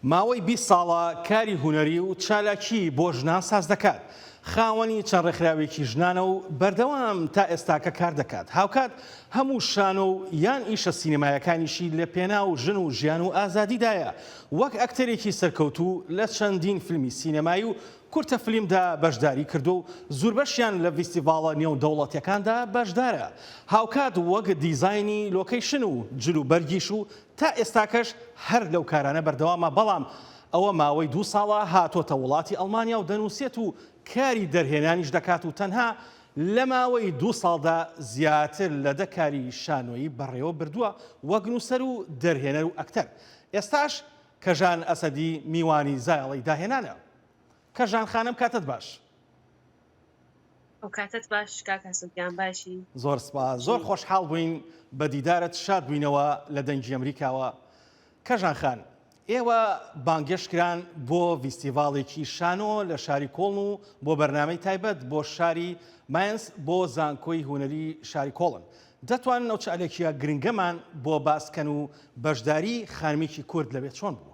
ماوەی 20 ساڵە کاری هونەری و چالاکی بۆ ژنان ساز دەکات. خاوەنی چەند ڕێکخراوێکی ژنانە و بەردەوام تا ئێستاکە کار دەکات. هاوکات هەموو شانە و یان ئیشە سینەمایەکانیشی لە پێنا و ژن و ژیان و ئازادیدایە. وەک ئەکتەرێکی سەرکەوتوو لە چەندین فیلمی سینەمایی و کورتە فیلمدا بەشداری کردو و زۆربەشیان لە فیستیڤاڵە نێو دەوڵەتیەکاندا بەشدارە. هاوکات وەک دیزاینی لۆکەیشن و جل و بەرگیش و تا ئێستاکەش هەر لەو کارانە بەردەوامە، بەڵام ئەوە ماوەی 2 ساڵە هاتۆتە وڵاتی ئەڵمانیا و دەنووسێت و کاری دەرهێنانیش دەکات و تەنها لە ماوەی 2 ساڵدا زیاتر لە 10 کاری شانۆیی بەڕێوە بردووە وەک نووسەر و دەرهێنەر و ئەکتەر. ئێستاش کەژان ئەسەدی میوانی زایڵی داهێنانە. کەژان خانم کاتت باش. ئەو کاتت باش کاکە سوگیان باشی. زۆر سپاس، زۆر خۆشحاڵ بووین بە دیدارت، شاد بووینەوە لە دەنگی ئەمریکاوە. کەژان خان، ئێوە بانگێشتکران بۆ فیستیڤاڵێکی شانۆ لە شاری کۆڵن و بۆ بەرنامەی تایبەت بۆ شاری ماینس بۆ زانکۆی هونەری شاری کۆڵن. دەتوانن ئەو چالێکیە گرنگەمان بۆ باسکەن و بەشداری خانمێکی کورد لەبێت چۆن بوو؟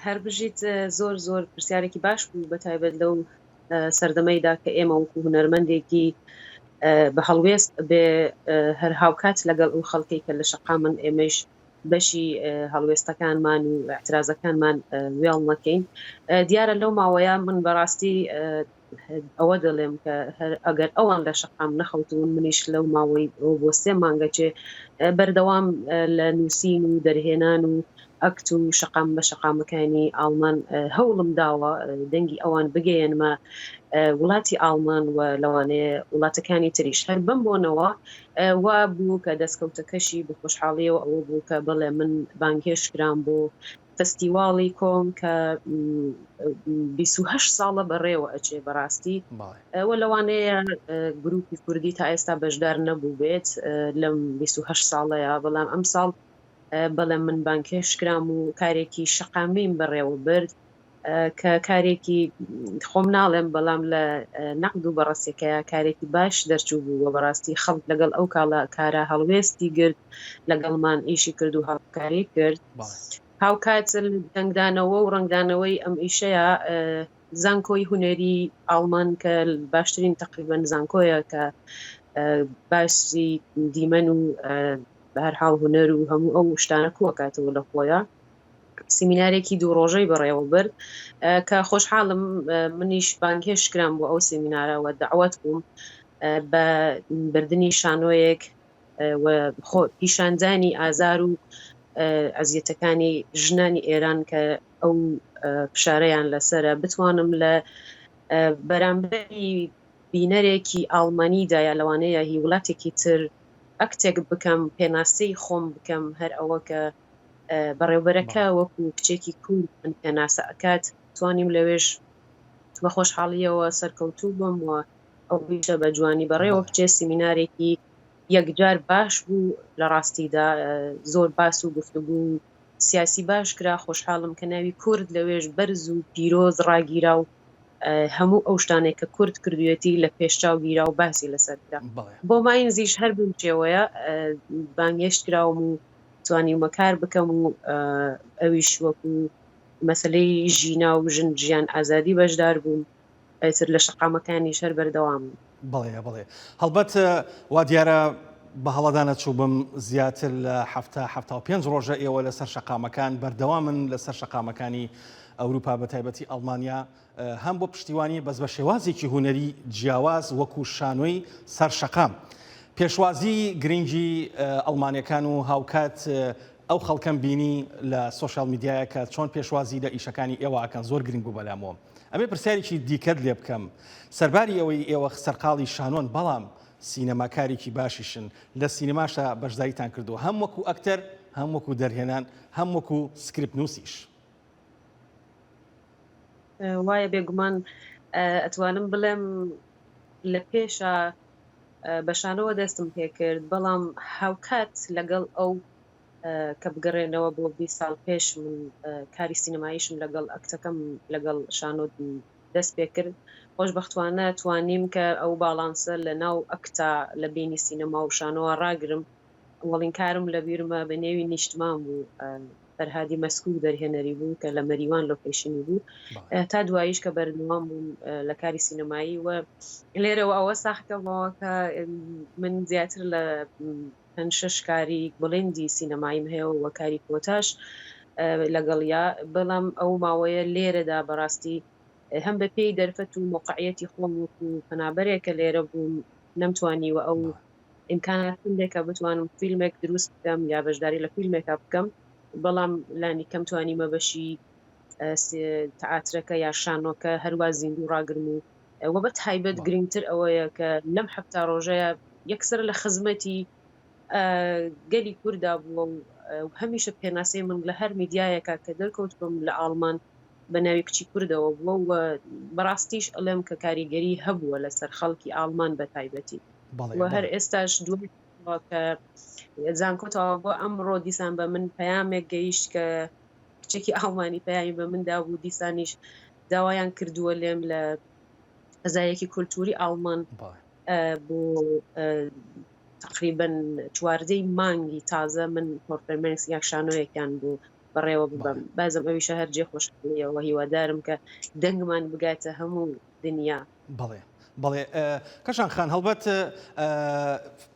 هەر بژیت زۆر پرسیارێکی باش بوو بە تایبەت لەو سەردەمەیدا کە ئێمە وەکو هونەرمەندێکی بە هەڵوێست بێ هەر هاوکات لەگەڵ ئەو خەڵکی کە لە شەقامن ئێمەش بەشی هەڵوێستەکانمان و اعترازەکانمان وێڵ نەکەین. دیارە لەو ماوەیە من بەڕاستی ئەوە دەڵێم کە ئەگەر ئەوان لە شەقام نەخەوتون، منیش لەو ماوەی بۆ 3 مانگەچێ بەردەوام لە نووسین و دەرهێنان و ئەکت و شەقام بە شەقامەکانی ئاڵمان هەوڵم داوە دەنگی ئەوان بگەێنمە وڵاتی ئاڵمان و لەوانەیە وڵاتەکانی تریش. هەر بم بۆنەوە وا بوو کە دەستکەوتەکەشی بە خۆشحاڵیەوە ئەوە بوو کە بڵێ من بانگێشتکرام بۆ فستیواڵی کۆم کە 28 ساڵە بەڕێوە ئەچێ بەڕاستی ئەوە لەوانەیە گروپی کوردی تا ئێستا بەشدار نەبوو بێت لەم 28 ساڵەیە، بەڵام ئەم ساڵ بەڵێ من بانکێشتکرام و کارێکی شەقامیم بەڕێوە برد کە کارێکی خۆم ناڵێم، بەڵام لە نەقد و بەڕاستیەکەیە کارێکی باش دەرچوو بوو و بەڕاستی خەڵک لەگەڵ ئەو کارە هەڵوێستی گرت، لەگەڵمان ئیشی کرد و هاوکاری کرد. هاوکات دەنگدانەوە و ڕنگدانەوەی ئەم ئیشەیە زانکۆی هونەری ئاڵمان کە باشترین تقریبەن زانکۆیە کە باسی دیمەن و بەهەرحاڵ هونەر و هەموو ئەو شتانە کووەکاتەوە لە خۆیە، سیمینارێکی 2 ڕۆژەی بەڕێوە برد کە خۆشحاڵم منیش بانگێشتکرام بۆ ئەو سیمینارەوە دەعوەت بووم بە بردننی شانۆیەک و پیشاندانی ئازار و ئەزیەتەکانی ژنانی ئێران کە ئەو پشارەیان لەسرە بتوانم لە بەرامبەری بینەرێکی ئاڵمانیدایە لەوانەیە هی وڵاتێکی تر ئەکتێک بکەم، پێناسەی خۆم بکەم، هەر ئەوە کە بەڕێوبەرەکە وەکو کچێکی کورد من پێناسە ئەکات توانیم لەوێش بە خۆشحاڵیەوە سەرکەوتوو بم و ئەو بیشە بە جوانی بەڕێوە بچێ. سیمینارێکی یەکجار باش بوو، لە ڕاستیدا زۆر باس و گفتوگو سیاسی باش کرا. خۆشحاڵم کە ناوی کورد لەوێش بەرز و پیرۆز ڕاگیرا و هەموو ئەو شتانێک کە کورد کردوێتی لە پێشچاو گیرا و باسی لەسەرکرا. بۆ ماینزیش هەر بمچێوەیە بانگێشتکراوم و توانیمە کار بکەم و ئەویش وەکو مەسلەی ژینا و ژن ژیان ئازادی بەشدار بووم، ئەتر لە شەقامەکانی شەر بەردەوام. بەڵێ هەڵبەت وا دیارە بە هەڵەدانە چوو بم زیاتر لە 75 ڕۆژە ئێوە لەسەر شەقامەکان بەردەوامن لەسەر شەقامەکانی ئەوروپا بە تایبەتی ئەڵمانیا، هەم بۆ پشتیوانی بەس بە شێوازێکی هونەری جیاواز وەکو شانۆی سەر شەقام. پێشوازی گرنگی ئەڵمانیەکان و هاوکات ئەو خەڵکەم بینی لە سۆشال میدیایە کە چۆن پێشوازی لە ئیشەکانی ئێوە ئەکەن زۆر گرنگ بوو بەلامەوە. ئەمێ پرسیارێکی دیکەت لێ بکەم، سەرباری ئەوەی ئێوە سەرقاڵی شانۆن بەڵام سینەماکارێکی باشیشن لە سینەماشە بەشداریتان کردو، هەم وەکو ئەکتەر، هەم وەکو دەرهێنان، هەم وەکو سکریپت نووسیش. وایە بێگومان ئەتوانم بڵێم لە پێشە بەشانەوە دەستم پێ کرد، بەڵام هاوکات لەگەڵ ئەو کە بگەڕێنەوە بۆ 20 ساڵ پێش من کاری سینەماییشم لەگەڵ ئەکتەکەم لەگەڵ شانۆ دەست پێ کرد. خۆشبەختوانە توانیم کە ئەو باڵانسە لە ناو ئەکتا لە بینی سینەما و شانۆوە ڕاگرم. وەڵین کارم لە بیرمە بە نێوی نیشتمان بوو فەرهادی مەسکوو دەرهێنەری بوو کە لە مەریوان لۆکیشنی بوو تا دواییش کە بەردەوام بووم لە کاری سینەمایی و لێرەوە ئەوە ساختەوە کە من زیاتر لە 5-6 کاری بڵندی سینەماییم هەیە و کاری کۆتاش لەگەڵیا بەڵام ئەو ماوەیە لێرەدا بەڕاستی هەم بە پێی دەرفەت و موقعیەتی خۆم وەکو پەنابەرێکە لێرە بووم نەمتوانیوە ئەو ئیمکاناتێکە بتوانم فیلمێک دروست بکەم یا بەشداری لە فیلمێکا بکەم بەڵام لانی کەم توانیمە بەشی تەئاترەکە یا شانۆکە هەروە زیندوو ڕاگرم و بە تایبەت گرنگتر ئەوەیە کە لەم هەفتا ڕۆژەیە یەکسەر لە خزمەتی گەلی کووردا بووە و هەمیشە پێناسەی من لە هەر میدیایەکە کە دەرکەوت بم لە ئاڵمان بە ناوی کچی کوردەوە بووە و بەڕاستیش ئەڵێم کە کاریگەری هەبووە لەسەر خەڵکی ئاڵمان بە تایبەتی و هەر ئێستاش دوای کە زانکۆتەوە بۆ ئەمڕۆ دیسان بە من پەیامێک گەیشت کە کچێکی ئاڵمانی پەیامی بە مندا بوو دیسانیش داوایان کردووە لێم لە هەزایەکی کولتوری ئاڵمان بۆ تقریبا 14 مانگی تازە من پۆرفەرمەنس یاک شانۆیەکیان بوو بەڕێوە ببەم بازم ئەویشە هەر جێ خۆشەوە هیوادارم کە دەنگمان بگاتە هەموو دنیا. بەڵێ کەشان خان هەڵبەت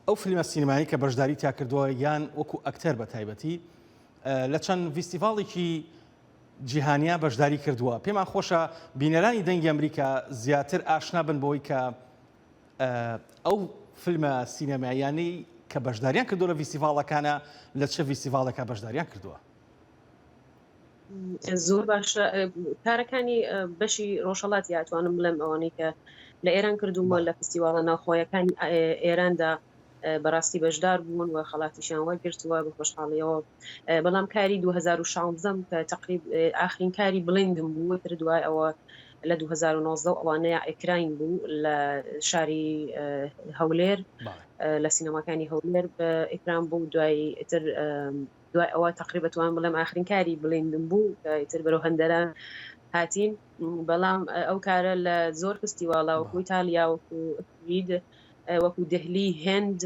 ئەو فیلمە سینەمایی کە بەشداری تا کردووە یان وەکو ئەکتەر بە تایبەتی لە چەند فیستیڤاڵێکی جیهانیا بەشداری کردووە پێمان خۆشە بینەرانی دەنگی ئەمریکا زیاتر ئاشنا بن بۆی کە ئەو فیلمە سینەماییانەی کە بەشداریان کردووە لە فیستیڤاڵەکانە لە چه فیستیڤاڵێکا بەشداریان کردووە. زۆر باشە کارەکانی بەشی ڕۆژهەڵاتی ئەتوانم بڵێم ئەوانەی کە لە ئێران کردومە لە فستیڤاڵە ناوخۆیەکانی ئێراندا بەڕاستی بەشدار بوون و خەڵاتیشیان وەرگرتووە بە خۆشحاڵیەوە بەڵام کاری 2016 کە تقریب ئاخرین کاری بڵندم بوو تر دوای ئەوە لە 2019 ئەوانەیە ئێکراین بوو لە شاری هەولێر لە سینەماکانی هەولێر بە ئێکران بوو دوای تر دوای ئەوە تقریبا توان بڵێم ئاخرین کاری بڵندم بوو تر بەرەو هەندەران هاتین بەڵام ئەو کارە لە زۆر فستیڤاڵە وەکو ئیتالیا وەکو ئەفرید وەکو دەهلی هێند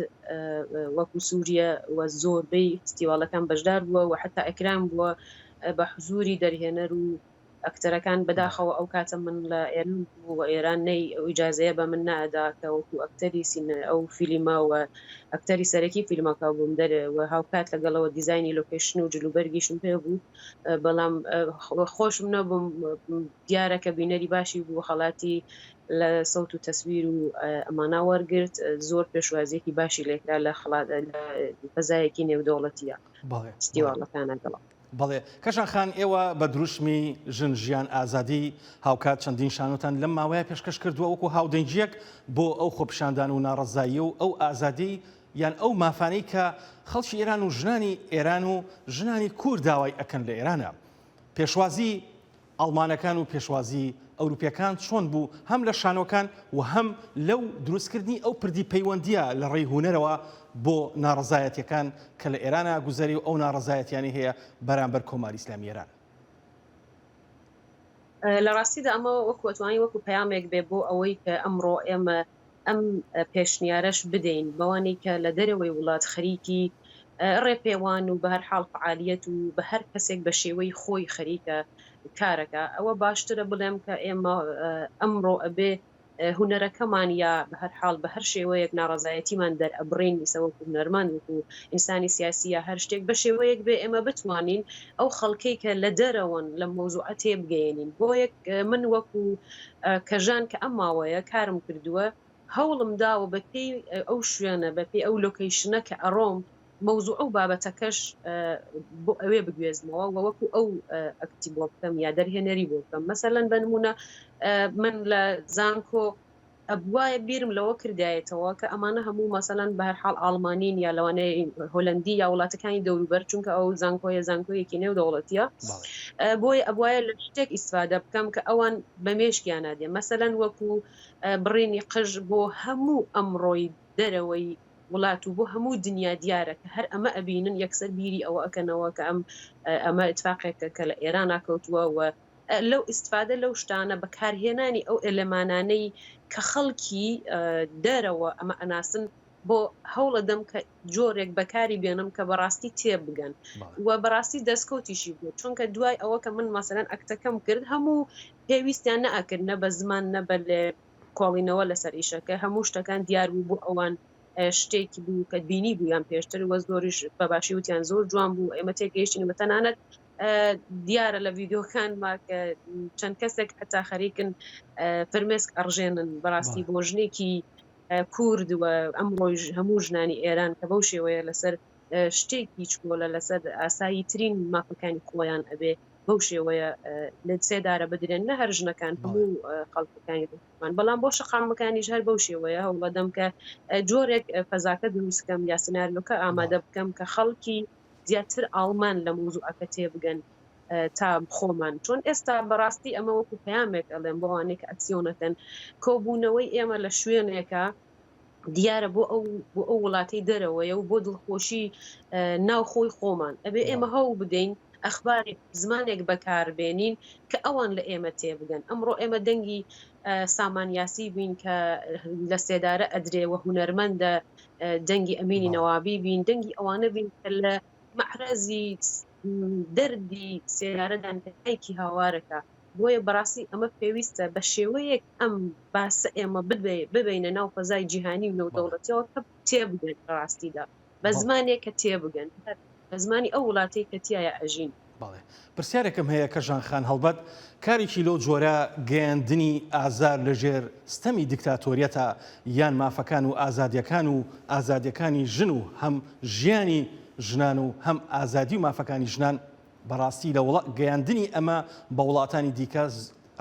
وەکو سووریە و زۆربەی فستیڤاڵەکان بەشدار بووە و حتا ئەکران بووە بە حزوری دەرهێنەر و ئەکتەرەکان بەداخەوە ئەو کاتە من لە ئێران و ئێران نەی ئیجازەیە بە من نادا کە وەکو ئەکتەری ئەو فیلمە و ئەکتەری سەرەکی فیلمەکە بووم و هاوکات لەگەڵەوە دیزایانی لۆکیشن و جلوبەرگیشم پێ بوو بەڵام خۆشم نەبووم دیارە کە بینەری باشی بوو خەڵاتی لە سەوت و تەسویر و ئەمانە وەرگرت زۆر پێشوازیەکی باشی لێکرا لە فەزایەکی نێودەوڵەتیە فستیڤاڵەکانە گەڵا. بەڵێ کەشان خان ئێوە بە دروشمی ژن ژیان ئازادی هاوکات چەندین شانۆتان لەم ماوەیە پێشکەش کردووە وەکو هاودەنگیەک بۆ ئەو خۆپیشاندان و ناڕەزایی و ئەو ئازادی یان ئەو مافانەی کە خەڵکی ئێران و ژنانی ئێران و ژنانی کورد داوای ئەکەن لە ئێرانە پێشوازی ئەڵمانەکان و پێشوازی ئەوروپیەکان چۆن بوو هەم لە شانۆکان و هەم لەو دروستکردنی ئەو پردی پەیوەندیە لە ڕێی هونەرەوە بۆ ناڕەزایەتیەکان کە لە ئێرانە گوزەری و ئەو ناڕەزایەتیانی هەیە بەرامبەر کۆماری ئیسلامی ئێران. لە ڕاستیدا ئەمە وەکو ئەتوانی وەکو پەیامێک بێ بۆ ئەوەی کە ئەمڕۆ ئێمە ئەم پێشنیارەش بدەین بەوانی کە لە دەرەوەی وڵات خەریکی ڕێپێوان و بە هەر حاڵ فعالیەت و بە هەر کەسێک بە شێوەی خۆی خەریکە کارەکە ئەوە باشترە بڵێم کە ئێمە ئەمڕۆ ئەبێ هونەرەکەمان یا بە هەر حاڵ بە هەر شێوەیەک ناڕەزایەتیمان دەرئەبڕین ئیسەوەکو هونەرمەند وەکو ئینسانی سیاسی یا هەر شتێک بە شێوەیەک بێ ئێمە بتوانین ئەو خەڵکەی کە لە دەرەوەن لە مۆزوعە تێبگەێنین بۆ یەک من وەکو کەژان کە ئەم ماوەیە کارم کردووە هەوڵم داوە بە پێی ئەو شوێنە بە پێی ئەو لۆکیشنە کە ئەڕۆم مەوزوع ئەو بابەتەکەش بۆ ئەوێ بگوێزمەوە وەکو ئەو ئەکتی بۆ بکەم یا دەرهێنەری بۆ بکەم مەسەلەن بنمونە من لە زانکۆ ئەبوایە بیرم لەوە کردایەتەوە کە ئەمانە هەموو مەسەلەن بە هەر حاڵ ئاڵمانین یا لەوانەیە هۆلەندی یا وڵاتەکانی دەوروبەر چونکە ئەو زانکۆیەکی نێودەوڵەتیە بۆی ئەبوایە لە شتێک ئیسفادە بکەم کە ئەوان بەمێشکیان نادێ مەسەلەن وەکو بڕینی قژ بۆ هەموو ئەمڕۆی دەرەوەی وڵات و بۆ هەموو دنیا دیارە کە هەر ئەمە ئەبینن یەکسەر بیری ئەوە ئەکەنەوە کە ئەمە اتفاقێکە کە لە ئێران کەوتووە و لەو ئیسفادە لەو شتانە بەکارهێنانی ئەو ئێلەمانانەی کە خەڵکی دەرەوە ئەمە ئەناسن بۆ هەوڵە دەم کە جۆرێک بەکاری بێنم کە بەڕاستی تێبگەن و بەڕاستی دەستکەوتیشی بوو چونکە دوای ئەوە کە من مەسەلەن ئەکتەکەم کرد هەموو پێویستیان نەئەکرد نە بە زمان نە بە لێ کۆڵینەوە لەسەر ئیشەکە هەموو شتەکان دیار بوو بۆ ئەوان شتێکی بوو کە بینی بوویان پێشتر وە زۆریش بەباشی وتیان زۆر جوان بوو ئێمە تێگەیشتین بە تەنانەت دیارە لە ڤیددیۆکان ماکە چەند کەسێک هەتا خەریکن فرمێسک ئەڕژێنن بەڕاستی بۆ ژنێکی کورد و ئەمڕۆژ هەموو ژنانی ئێران کە بەو شێوەیە لەسەر شتێکی چکۆلە لەسەر ئاسایی ترین مافەکانی خۆیان ئەبێ بەو شێوەیە لە سێدارە بدرێن نە هەر ژنەکان هەموو خەڵکەکانیمان بەڵام بۆ شەقامەکانیش هەر بەو شێوەیە هەوڵەدەم کە جۆرێک فەزاکە دروستکەم یا سناریۆکە ئامادە بکەم کە خەڵکی زیاتر ئاڵمان لە مووزوعەکە تێبگەن تا خۆمان چۆن ئێستا بەڕاستی ئەمە وەکو پەیامێک ئەڵێن بۆوانێک ئەکسیۆنەکەن کۆبوونەوەی ئێمە لە شوێنێکە دیارە بۆ ئەو وڵاتی دەرەوەیە و بۆ دڵخۆشی ناوخۆی خۆمان ئەبێ ئێمە هەوڵ بدەین ئەخباری زمانێک بەکاربێنین کە ئەوان لە ئێمە تێبگەن ئەمڕۆ ئێمە دەنگی سامانیاسی بین کە لە سێدارە ئەدرێوە هونەرمەندە دەنگی ئەمینی نەوابی بین دەنگی ئەوانە بین کە لە مەحرەزی دەردی سێدارەدان کەایکی هاوارەکە بۆیە بەڕاستی ئەمە پێویستە بە شێوەیەک ئەم باسە ئێمە ببینە ناو فەزای جیهانی و نەودەوڵەتیەوە کە تێبگەن ڕاستیدا بە زمانێک کە تێبگەن بە زمانی ئەو وڵاتی کە تایە ئەژین باڵێ پرسیارێکم هەیە کە ژانخان هەڵبەت کارێکی لەو جۆرە گەیاندنی ئازار لەژێر ستەمی دیکتاتۆریەتە یان مافەکان و ئازادیەکان و ئازادیەکانی ژن و هەم ژیانی ژنان و هەم ئازادی و مافەکانی ژنان بەڕاستی لە گەیاندنی ئەمە بە وڵاتانی دیکە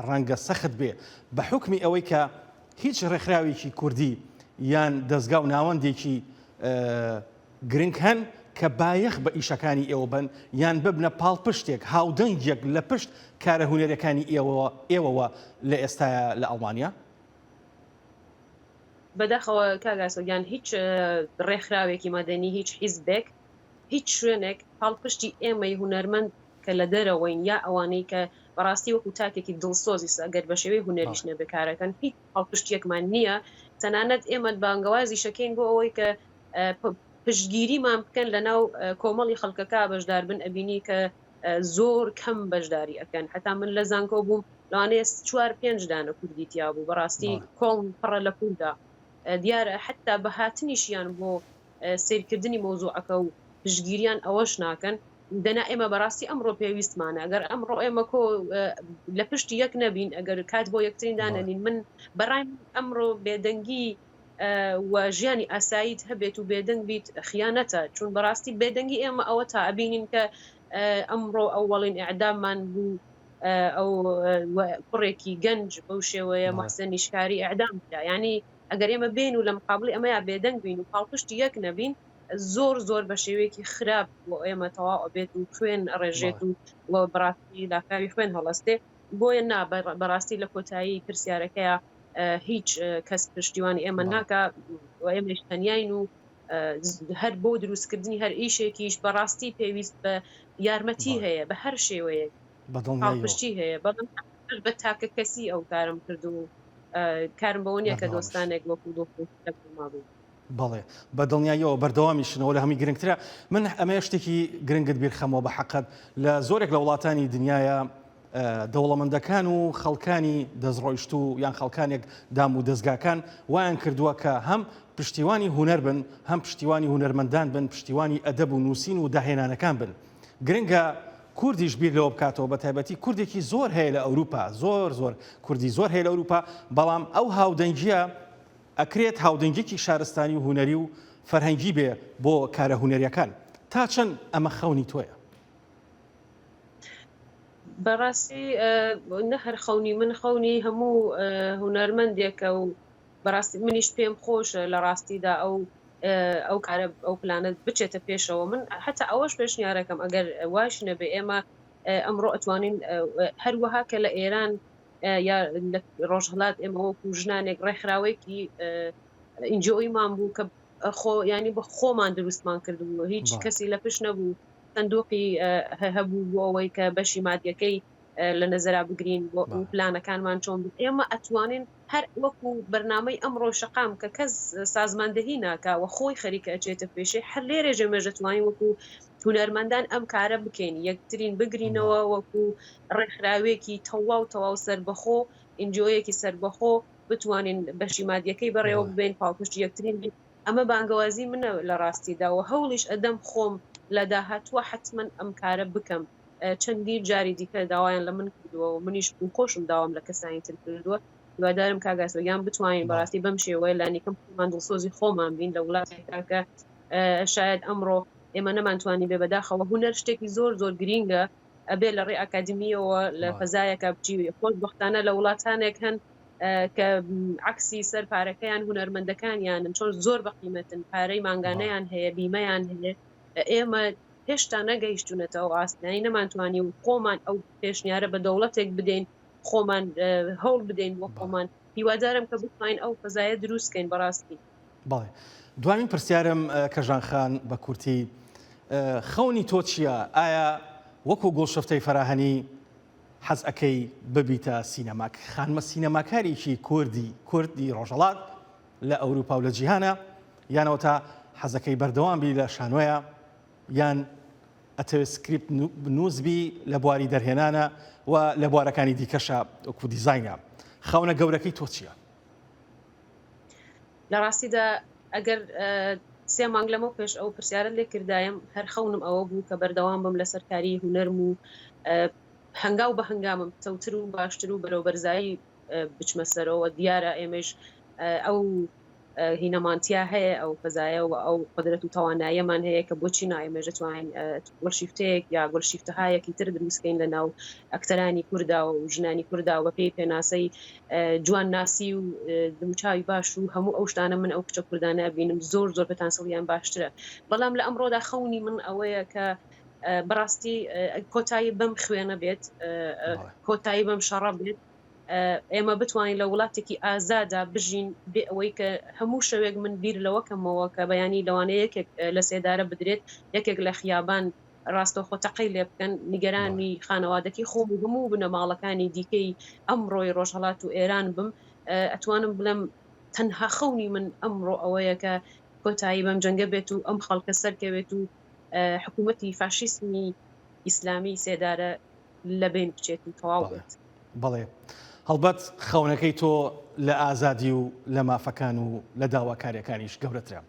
ڕەنگە سەخت بێ بە حکمی ئەوەی کە هیچ ڕێکخراوێکی کوردی یان دەستگا و ناوەندێکی گرنگ هەن کە بایەخ بە ئیشەکانی ئێوە بن یان ببنە پاڵپشتێک هاودەنگێک لە پشت کارە هونەرەکانی ئێوەوە لە ئێستاە لە ئەڵمانیا بەداخەوە کاگاسۆگیان هیچ ڕێکخراوێکی مەدەنی هیچ حیزبێک هیچ شوێنێک پاڵپشتی ئێمەی هونەرمەند کە لە دەرەوەین یا ئەوانەی کە بەڕاستی وەکو تاکێکی دڵسۆزی ئەگەر بە شێوەی هونەریش نەبێکارەکەن هیچ پاڵپشتێکمان نییە تەنانەت ئێمە بانگەوازی شەکەین بۆ ئەوەی کە پشتگیریمان بکەن لە ناو کۆمەڵی خەڵکەکە بەشدار بن ئەبینی کە زۆر کەم بەشداری ئەەکەن حتا من لە زانکۆ بووم لەوانەیە 4-5 دانە کوردیتیا بوو بەڕاستی کۆڵ پڕە لە کووردا دیارە حتا بەهاتنیشیان بۆ سیرکردنی مۆزوعەکە و پشتگیریان ئەوەش ناکەن دەنا ئێمە بەڕاستی ئەمڕۆ پێویستمانە ئەگەر ئەمڕۆ ئێمە کۆ لە پشتی یەک نەبین ئەگەر کات بۆ یەکترین دانەنین من بەڕای ئەمڕۆ بێدەنگی و ژیانی ئاساییت هەبێت و بێدەنگ بیت خیانەتە چون بەڕاستی بێدەنگی ئێمە ئەوە تا ئەبینین کە ئەمڕۆ ئەوڵین ئەعداممان بوو ئەو کوڕێکی گەنج بەو شێوەیە محسن نیشکاری ئەعدامدا ینی ئەگەر ئێمە بین و لە مقابلی ئەمەیە بێدەنگ بین و پاڵپشتی یەک نەبین زۆر بە شێوەیەکی خراپ بۆ ئێمە تەواو ئەبێت و خوێن ڕێژێت و بەڕاستی لاکاوی خوێن هەڵەستێ بۆیە نا بەڕاستی لە کۆتایی پرسیارەکەیە هیچ کەس پشتیوانی ئێمە ناکە و ئێمەش تەنیاین و هەر بۆ دروستکردنی هەر ئیشێکیش بەڕاستی پێویست بە یارمەتی هەیە بە هەر شێوەیەک پشتی هەیە بەڵام بە تاکە کەسی ئەو کارم کرد و کارم بەوە نییە کە دۆستانێک وەکو دۆمابوو بەڵێ بە دڵنیاییەوە بەردەوامیشنەوە لە هەمی گرنگترە من ئەمە شتێکی گرنگت بیرخەمەوە بە حەقت لە زۆرێک لە وڵاتانی دنیاە دەوڵەمەندەکان و خەڵکانی دەستڕۆیشت و یان خەڵکانێک دام و دەستگاکان وایان کردووە کە هەم پشتیوانی هونەر بن هەم پشتیوانی هونەرمەندان بن پشتیوانی ئەدەب و نووسین و داهێنانەکان بن گرنگە کوردیش بیر لەوە بکاتەوە بە تایبەتی کوردێکی زۆر هەیە لە ئەوروپا زۆر کوردی زۆر هەیە لە ئەوروپا بەڵام ئەو هاودەنگیە ئەکرێت هاودەنگێکی شارستانی و هونەری و فەرهەنگی بێ بۆ کارە هونەریەکان تا چەند ئەمە خەونی تۆیە بەڕاستی نە هەر خەونی من خەونی هەموو هونەرمەندێکە و بەڕاستی منیش پێم خۆشە لە ڕاستیدا ئەو کارە ئەو پلانت بچێتە پێشەوە من حتا ئەوەش پێشنیارەکەم ئەگەر واش نەبێ ئێمە ئەمڕۆ ئەتوانین هەروەها کە لە ئێران یا ڕۆژهڵات ئێمە وەکو ژنانێک ڕێکخراوێکی ئینجۆیمان بوو کە ینی بە خۆمان دروستمان کردبوو هیچ کەسی لە پشت نەبوو سندوقی هەبوو بۆ ئەوەی کە بەشی مادیەکەی لە نەزەرا بگرین بۆ پلانەکانمان چۆن ئێمە ئەتوانین هەر وەکو بەرنامەی ئەمڕۆ شەقام کە کەس سازماندەهی ناکاوە خۆی خەریکە ئەچێتە پێشێ هەر لێرە ژێمەژەتوانین وەکو هونەرمەندان ئەم کارە بکەین یەکترین بگرینەوە وەکو ڕێکخراوێکی تەواو سربەخۆ ئینجۆیەکی سربەخۆ بتوانین بەشی مادیەکەی بەڕێوە ببین پاڵپشتی یەکترین ئەمە بانگەوازی منە لە ڕاستیداوە هەوڵیش ئەدەم خۆم لە داهاتوە حتمما ئەم کارە بکەم چەندی جاری دیکە داوایان لە من کردووە و منیش خۆشم داوام لە کەسانی تر کردووە دوادارم کاگاسۆیان بتوانین بەڕاستی بەم شێوەیە لانیکەم خۆمان دڵسۆزی خۆمان بین لە وڵاتێکا کە شاید ئەمڕۆ ئێمە نەمانتوانی بێ بەداخەوە هونەر شتێکی زۆر گرینگە ئەبێ لە ڕێ ئاکادمیەوە لە فەزایەکە بچی خۆش بەختانە لە وڵاتانێک هەن کە عکسی سەر پارەکەیان هونەرمەندەکانیانن چۆن زۆر بەقیمەتن پارەی ماگانەیان هەیە بیمەیان هەیە ئێمە هێشتا نەگەیشتونەتەوە ئاستانی نەمانتوانی و خۆمان ئەو پێشنیارە بە دەوڵەتێک بدەین خۆمان هەوڵ بدەین بۆ خۆمان هیوادارم کە بتوانین ئەو فەزایە دروستکەین بەڕاستی. بەڵێ دوامین پرسیارم کەژانخان بە کورتی خەونی تۆ چییە؟ ئایا وەکو گوڵشەفتەی فەراهەنی حەز ئەەکەی ببیتە سینەماک خانمە سینەماکارێکی کوردی ڕۆژهەڵات لە ئەوروپا و لە جیهانە یانەوە تا حەزەکەی بەردەوام بی لە شانۆیە یان ئەتەوێت سکریپت نووسبی لە بواری دەرهێنانە و لە بوارەکانی دیکەشە وەکو دیزاینە خەونە گەورەکەی تۆ چییە؟ لە ڕاستیدا ئەگەر 3 مانگ لەمە پێش ئەو پرسیارە لێ کردایم هەر خەونم ئەوە بوو کە بەردەوام بم لە سەرکاری هونەرم و هەنگاو بە هەنگامم چەوتر و باشتر و بەرەوبەرزایی بچمە سەرەوە دیارە ئێمەش ئەو هینەمانتیا هەیە ئەو فەزایە و ئەو قدرەت و تواناییەمان هەیە کە بۆچی نایمێژە توانین گۆڵشیفتەیەک یا گۆڵشیفتەهایەکی تر دروستکەین لە ناو ئەکتەرانی کووردا و ژنانی کووردا و بەپێی پێناسەی جوان ناسی و دموچاوی باش و هەموو ئەو شتانە من ئەو کچە کوردانە بینم زۆر پێتانسەڵیان باشترە بەڵام لە ئەمڕۆدا خەونی من ئەوەیە کە بەڕاستی کۆتایی بەم خوێنە بێت کۆتایی بەم شەڕە بێت ئێمە بتوانین لە وڵاتێکی ئازادا بژین بێ ئەوەی کە هەموو شەوێک من بیر لەوەکەمەوە کە بەیانی لەوانەیە یەکێک لە سێدارە بدرێت یەکێک لە خیابان ڕاستەوخۆ تەقەی لێ بکەن نیگەرانی خانەوادەکی خۆم و هەموو بنەماڵەکانی دیکەی ئەمڕۆی ڕۆژهەڵات و ئێران بم ئەتوانم بڵێم تەنها خەونی من ئەمڕۆ ئەوەیە کە کۆتایی بەم جەنگە بێت و ئەم خەڵکە سەرکەوێت و حکوومەتی فاشیسمی ئیسلامی سێدارە لە بین بچێت و تەواو بێت. بەڵێ هەڵبەت خەونەکەی تۆ لە ئازادی و لە مافەکان و لە داواکاریەکانیش گەورەترە.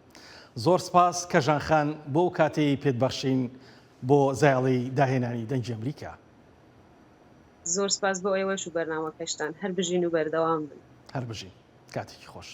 زۆر سپاس کەژانخان بۆ کاتەی پێتبەخشین بۆ زایڵی داهێنانی دەنگی ئەمریکا. زۆر سپاس بۆ ئێوەش و بەرنامەکەشتان هەر بژین و بەردەوام بن. هەر بژین کاتێکی خۆش.